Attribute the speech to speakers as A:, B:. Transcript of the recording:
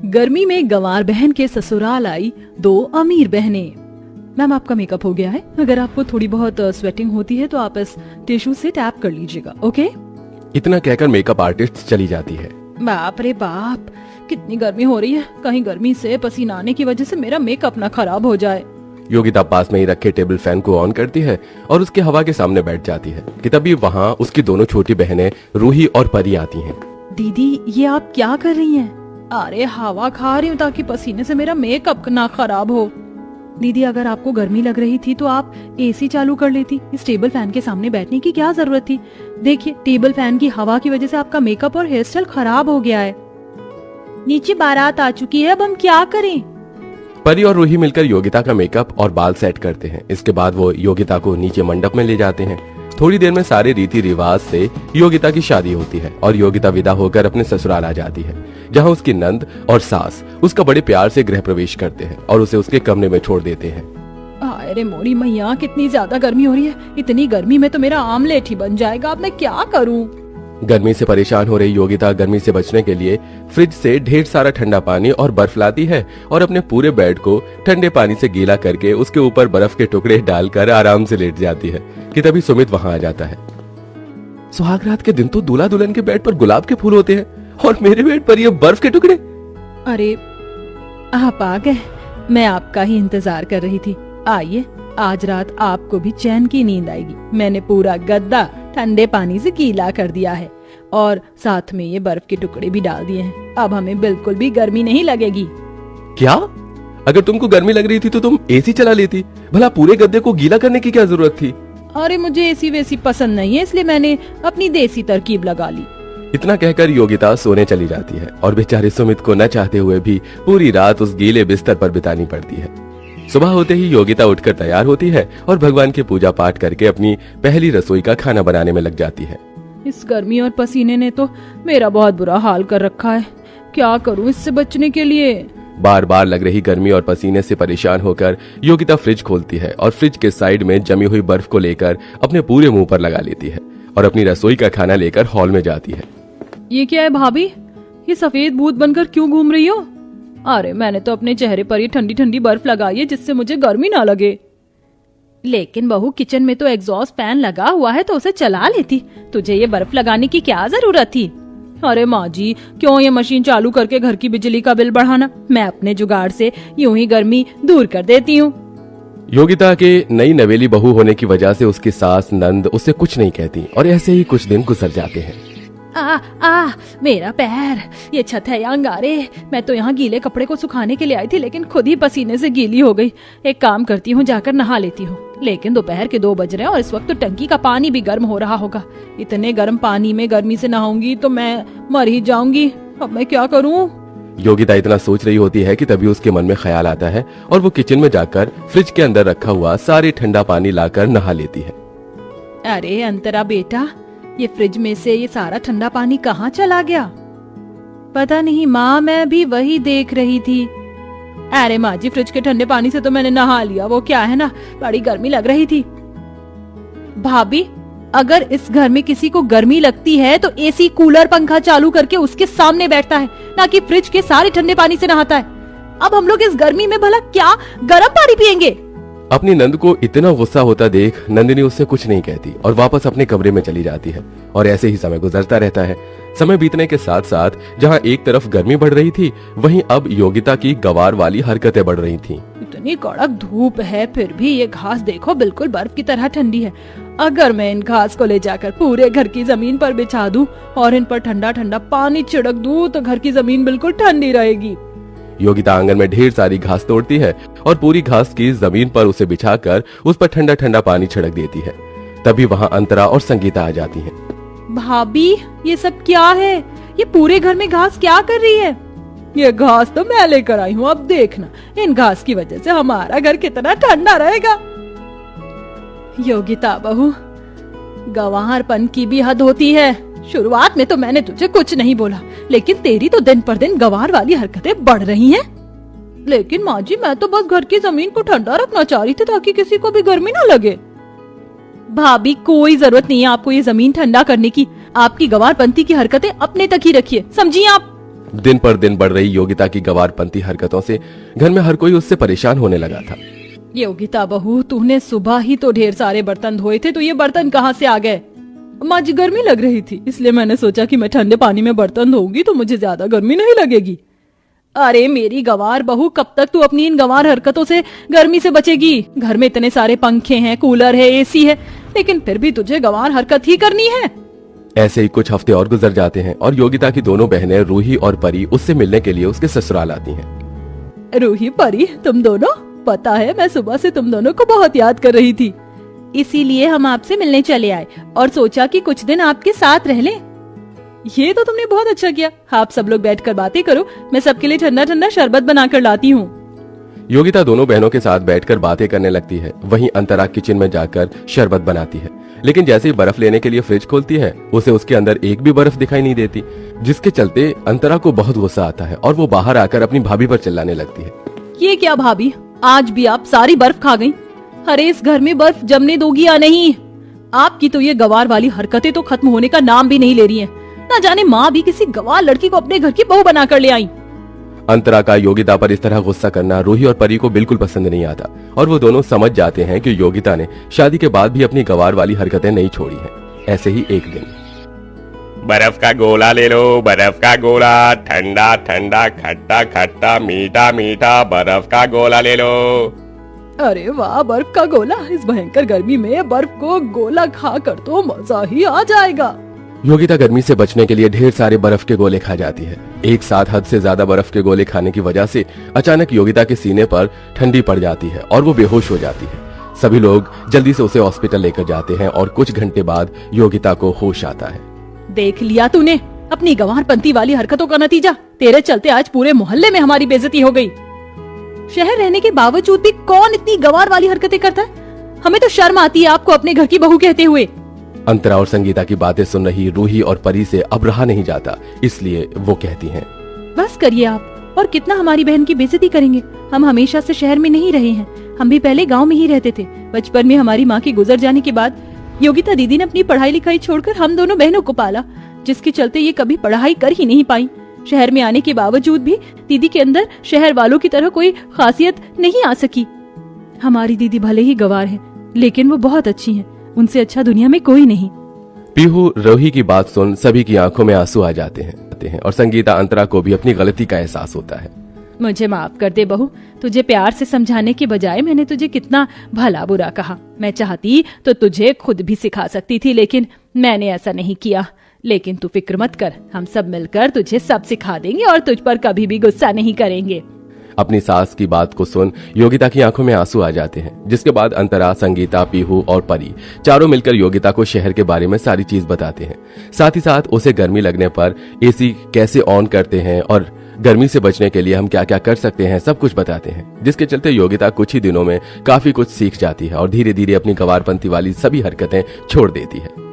A: गर्मी में गंवार बहन के ससुराल आई दो अमीर बहनें। मैम, आपका मेकअप हो गया है। अगर आपको थोड़ी बहुत स्वेटिंग होती है तो आप इस टिश्यू से टैप कर लीजिएगा, ओके?
B: इतना कहकर मेकअप आर्टिस्ट चली जाती है।
A: बाप रे बाप, कितनी गर्मी हो रही है। कहीं गर्मी से पसीना आने की वजह से मेरा मेकअप ना खराब हो जाए।
B: योगिता पास में ही रखे टेबल फैन को ऑन करती है और उसके हवा के सामने बैठ जाती है कि तभी वहाँ उसकी दोनों छोटी बहनें रूही और परी आती हैं।
A: दीदी, ये आप क्या कर रही हैं? अरे हवा खा रही हूँ ताकि पसीने से मेरा मेकअप ना खराब हो। दीदी, अगर आपको गर्मी लग रही थी तो आप एसी चालू कर लेती। इस टेबल फैन के सामने बैठने की क्या जरूरत थी? देखिए, टेबल फैन की हवा की वजह से आपका मेकअप और हेयर स्टाइल खराब हो गया है। नीचे बारात आ चुकी है, अब हम क्या करें?
B: परी और रूही मिलकर योगिता का मेकअप और बाल सेट करते हैं। इसके बाद वो योगिता को नीचे मंडप में ले जाते हैं। थोड़ी देर में सारे रीति रिवाज से योगिता की शादी होती है और योगिता विदा होकर अपने ससुराल आ जाती है, जहाँ उसकी नंद और सास उसका बड़े प्यार से गृह प्रवेश करते हैं और उसे उसके कमरे में छोड़ देते हैं।
A: अरे मोरी मैया, कितनी ज्यादा गर्मी हो रही है। इतनी गर्मी में तो मेरा आमलेट ही बन जाएगा। अब मैं क्या करूं?
B: गर्मी से परेशान हो रही योगिता गर्मी से बचने के लिए फ्रिज से ढेर सारा ठंडा पानी और बर्फ लाती है और अपने पूरे बेड को ठंडे पानी से गीला करके उसके ऊपर बर्फ के टुकड़े डालकर आराम से लेट जाती है कि तभी सुमित वहाँ आ जाता है। सुहाग रात के दिन तो दूल्हा दुल्हन के बेड पर गुलाब के फूल होते हैं और मेरे बेड पर ये बर्फ के टुकड़े।
A: अरे आप आ गए, मैं आपका ही इंतजार कर रही थी। आइए, आज रात आपको भी चैन की नींद आएगी। मैंने पूरा गद्दा ठंडे पानी से गीला कर दिया है और साथ में ये बर्फ के टुकड़े भी डाल दिए हैं। अब हमें बिल्कुल भी गर्मी नहीं लगेगी।
B: क्या? अगर तुमको गर्मी लग रही थी तो तुम एसी चला लेती। भला पूरे गद्दे को गीला करने की क्या जरूरत थी?
A: अरे मुझे एसी वैसी पसंद नहीं है, इसलिए मैंने अपनी देसी तरकीब लगा ली।
B: इतना कहकर योगिता सोने चली जाती है और बेचारे सुमित को न चाहते हुए भी पूरी रात उस गीले बिस्तर पर बितानी पड़ती है। सुबह होते ही योगिता उठकर तैयार होती है और भगवान की पूजा पाठ करके अपनी पहली रसोई का खाना बनाने में लग जाती है।
A: इस गर्मी और पसीने ने तो मेरा बहुत बुरा हाल कर रखा है। क्या करूं इससे बचने के लिए?
B: बार बार लग रही गर्मी और पसीने से परेशान होकर योगिता फ्रिज खोलती है और फ्रिज के साइड में जमी हुई बर्फ को लेकर अपने पूरे मुंह पर लगा लेती है और अपनी रसोई का खाना लेकर हॉल में जाती है।
A: ये क्या है भाभी? ये सफेद भूत बनकर क्यों घूम रही हो? अरे मैंने तो अपने चेहरे पर ये ठंडी ठंडी बर्फ लगाई है जिससे मुझे गर्मी ना लगे। लेकिन बहू, किचन में तो एग्जॉस्ट फैन लगा हुआ है तो उसे चला लेती। तुझे ये बर्फ लगाने की क्या जरूरत थी? अरे माँ जी, क्यों ये मशीन चालू करके घर की बिजली का बिल बढ़ाना? मैं अपने जुगाड़ से यूं ही गर्मी दूर कर देती हूँ।
B: योगिता के नई नवेली बहू होने की वजह से उसकी सास नंद उससे कुछ नहीं कहती और ऐसे ही कुछ दिन गुजर जाते हैं।
A: मेरा पैर, ये छत है या अंगारे। मैं तो यहाँ गीले कपड़े को सुखाने के लिए आई थी लेकिन खुद ही पसीने से गीली हो गई। एक काम करती हूँ, जाकर नहा लेती हूँ। लेकिन दोपहर के 2 बज रहे हैं और इस वक्त तो टंकी का पानी भी गर्म हो रहा होगा। इतने गर्म पानी में गर्मी से नहाऊंगी तो मैं मर ही जाऊंगी। अब मैं क्या करूँ?
B: योगिता इतना सोच रही होती है कि तभी उसके मन में ख्याल आता है और वो किचन में जाकर फ्रिज के अंदर रखा हुआ सारे ठंडा पानी लाकर नहा लेती है।
A: अरे अंतरा बेटा, ये फ्रिज में से ये सारा ठंडा पानी कहाँ चला गया? पता नहीं माँ, मैं भी वही देख रही थी। अरे माँ जी, फ्रिज के ठंडे पानी से तो मैंने नहा लिया। वो क्या है ना, बड़ी गर्मी लग रही थी। भाभी, अगर इस घर में किसी को गर्मी लगती है तो एसी, कूलर, पंखा चालू करके उसके सामने बैठता है, ना कि फ्रिज के सारे ठंडे पानी से नहाता है। अब हम लोग इस गर्मी में भला क्या गर्म पानी पियेंगे?
B: अपनी नंद को इतना गुस्सा होता देख नंदिनी उससे कुछ नहीं कहती और वापस अपने कमरे में चली जाती है और ऐसे ही समय गुजरता रहता है। समय बीतने के साथ साथ जहाँ एक तरफ गर्मी बढ़ रही थी, वहीं अब योगिता की गवार वाली हरकतें बढ़ रही थीं।
A: इतनी कड़क धूप है फिर भी ये घास देखो, बिल्कुल बर्फ की तरह ठंडी है। अगर मैं इन घास को ले जाकर पूरे घर की जमीन पर बिछा दूं और इन पर ठंडा ठंडा पानी छिड़क दूं तो घर की जमीन बिल्कुल ठंडी रहेगी।
B: योगिता आंगन में ढेर सारी घास तोड़ती है और पूरी घास की जमीन पर उसे बिछाकर उस पर ठंडा ठंडा पानी छिड़क देती है। तभी वहाँ अंतरा और संगीता आ जाती हैं।
A: भाभी, ये सब क्या है? ये पूरे घर में घास क्या कर रही है? ये घास तो मैं लेकर आई हूँ, अब देखना इन घास की वजह से हमारा घर कितना ठंडा रहेगा। योगिता बहू, गंवारपन की भी हद होती है। शुरुआत में तो मैंने तुझे कुछ नहीं बोला, लेकिन तेरी तो दिन पर दिन गंवार वाली हरकतें बढ़ रही हैं। लेकिन माँ जी, मैं तो बस घर की जमीन को ठंडा रखना चाह रही थी ताकि किसी को भी गर्मी ना लगे। भाभी, कोई जरूरत नहीं है आपको ये जमीन ठंडा करने की। आपकी गंवारपंती की हरकतें अपने तक ही रखिए, समझिए आप।
B: दिन पर दिन बढ़ रही योगिता की गंवारपंती हरकतों से घर में हर कोई उससे परेशान होने लगा था।
A: योगिता बहू, तूने सुबह ही तो ढेर सारे बर्तन धोए थे, तो ये बर्तन कहाँ से आ गए? माँ जी, गर्मी लग रही थी, इसलिए मैंने सोचा कि मैं ठंडे पानी में बर्तन धोऊंगी तो मुझे ज्यादा गर्मी नहीं लगेगी। अरे मेरी गंवार बहू, कब तक तू अपनी इन गंवार हरकतों से गर्मी से बचेगी? घर में इतने सारे पंखे हैं, कूलर है, एसी है, लेकिन फिर भी तुझे गंवार हरकत ही करनी है।
B: ऐसे ही कुछ हफ्ते और गुजर जाते हैं और योगिता की दोनों बहनें रूही और परी उससे मिलने के लिए उसके ससुराल आती हैं।
A: रूही, परी, तुम दोनों, पता है मैं सुबह से तुम दोनों को बहुत याद कर रही थी, इसीलिए हम आपसे मिलने चले आए और सोचा कि कुछ दिन आपके साथ रह लें। ये तो तुमने बहुत अच्छा किया। आप सब लोग बैठकर बातें करो, मैं सबके लिए ठंडा ठंडा शरबत बनाकर लाती हूँ।
B: योगिता दोनों बहनों के साथ बैठकर बातें करने लगती है। वहीं अंतरा किचन में जाकर शरबत बनाती है, लेकिन जैसे ही बर्फ लेने के लिए फ्रिज खोलती है उसे उसके अंदर एक भी बर्फ दिखाई नहीं देती, जिसके चलते अंतरा को बहुत गुस्सा आता है और वो बाहर आकर अपनी भाभी पर चिल्लाने लगती है।
A: ये क्या भाभी, आज भी आप सारी बर्फ खा गयी? अरे इस घर में बर्फ जमने दोगी या नहीं? आपकी तो ये गंवार वाली हरकतें तो खत्म होने का नाम भी नहीं ले रही हैं। ना जाने माँ भी किसी गंवार लड़की को अपने घर की बहू बनाकर ले आई।
B: अंतरा का योगिता पर इस तरह गुस्सा करना रूही और परी को बिल्कुल पसंद नहीं आता और वो दोनों समझ जाते हैं कि योगिता ने शादी के बाद भी अपनी गंवार वाली हरकतें नहीं छोड़ी हैं। ऐसे ही एक दिन,
C: बर्फ का गोला ले लो, बर्फ का गोला, ठंडा ठंडा, खट्टा खट्टा, मीठा मीठा, बर्फ का गोला ले लो।
A: अरे वाह, बर्फ का गोला! इस भयंकर गर्मी में बर्फ को गोला खाकर तो मजा ही आ जाएगा।
B: योगिता गर्मी से बचने के लिए ढेर सारे बर्फ के गोले खा जाती है। एक साथ हद से ज्यादा बर्फ के गोले खाने की वजह से अचानक योगिता के सीने पर ठंडी पड़ जाती है और वो बेहोश हो जाती है। सभी लोग जल्दी से उसे हॉस्पिटल लेकर जाते हैं और कुछ घंटे बाद योगिता को होश आता है।
A: देख लिया तूने अपनी गंवारपंती वाली हरकतों का नतीजा? तेरे चलते आज पूरे मोहल्ले में हमारी बेइज्जती हो गई। शहर रहने के बावजूद भी कौन इतनी गंवार वाली हरकतें करता है? हमें तो शर्म आती है आपको अपने घर की बहू कहते हुए।
B: अंतरा और संगीता की बातें सुन रही रूही और परी से अब रहा नहीं जाता, इसलिए वो कहती हैं,
A: बस करिए आप, और कितना हमारी बहन की बेइज्जती करेंगे? हम हमेशा से शहर में नहीं रहे हैं, हम भी पहले गांव में ही रहते थे। बचपन में हमारी माँ के गुजर जाने के बाद योगिता दीदी ने अपनी पढ़ाई लिखाई छोड़कर हम दोनों बहनों को पाला, जिसके चलते ये कभी पढ़ाई कर ही नहीं पाई। शहर में आने के बावजूद भी दीदी के अंदर शहर वालों की तरह कोई खासियत नहीं आ सकी। हमारी दीदी भले ही गंवार है, लेकिन वो बहुत अच्छी हैं। उनसे अच्छा दुनिया में कोई नहीं।
B: पीहू रूही की बात सुन सभी की आंखों में आंसू आ जाते हैं और संगीता अंतरा को भी अपनी गलती का एहसास होता है।
A: मुझे माफ कर दे बहू, तुझे प्यार से समझाने के बजाय मैंने तुझे कितना भला बुरा कहा। मैं चाहती तो तुझे खुद भी सिखा सकती थी, लेकिन मैंने ऐसा नहीं किया। लेकिन तू फिक्र मत कर, हम सब मिलकर तुझे सब सिखा देंगे और तुझ पर कभी भी गुस्सा नहीं करेंगे।
B: अपनी सास की बात को सुन योगिता की आंखों में आंसू आ जाते हैं, जिसके बाद अंतरा, संगीता, पीहू और परी चारों मिलकर योगिता को शहर के बारे में सारी चीज बताते हैं। साथ ही साथ उसे गर्मी लगने पर एसी कैसे ऑन करते हैं और गर्मी से बचने के लिए हम क्या क्या कर सकते हैं, सब कुछ बताते हैं। जिसके चलते योगिता कुछ ही दिनों में काफी कुछ सीख जाती है और धीरे धीरे अपनी गंवारपंती वाली सभी हरकतें छोड़ देती है।